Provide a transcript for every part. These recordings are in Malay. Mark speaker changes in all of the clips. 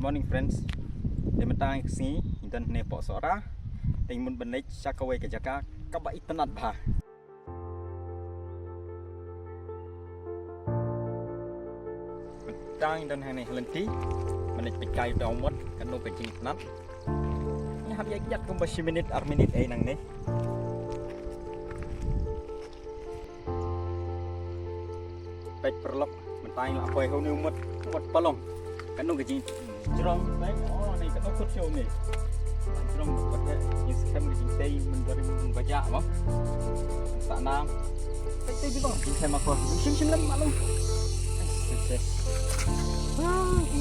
Speaker 1: morning friends. Di mentang kesini dan nepok suara. Timun benek khwai ke jaka kaba itenat bah. Mentang dan hene lenti benek pekai daumot kan no pecing tenat. Ni hab yak kum minit nang ni. Pek perlok mentang la poi ho ni umot palong. Kan no kecing jerong baik ni kan no kut show ni. Jerong pakai ni scam kecing tei memberi baca apa? Tak nam. Tei di bang kecing sama kau. Sim lem malu. Sukses.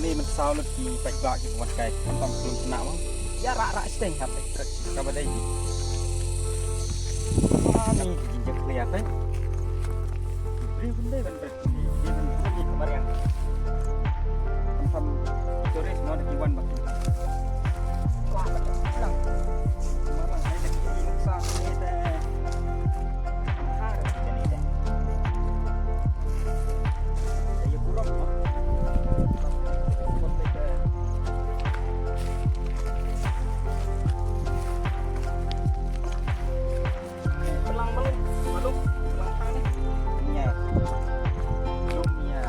Speaker 1: Ni men sao lek di pek bak di buat kai tam kelun kena bang. Ya rak steng hab ka badai ni. Ni kecing jak lihat eh. Beri benda kan di men lagi kemarin. Tam turis no di wan bak. Wah, lang. Mana ada kini nuksa ni deh. Har ini deh. Saya kurang apa? Pelang belum, belum, pelang tang ni. Iya. Belum ya.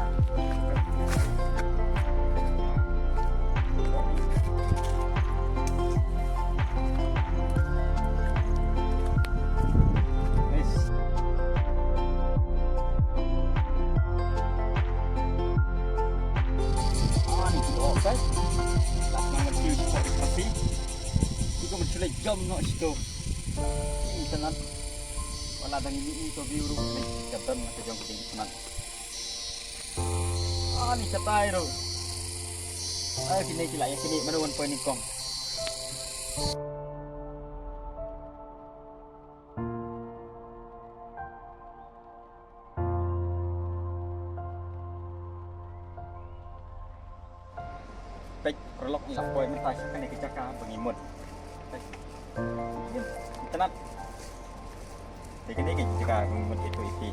Speaker 1: Guys, tak nak mesti sport tapi itu menculik jam nak situ. Ini tenat. Wala dan ini view room ni kapten ke jam ke tenat. Ni catai tu. Kini kila yang kini mana 1 point ni kong. Baik, prolog ni lah poin mentas kan ke jaka pengimut. Tenat. Ini ke jaka pengimut itu isi.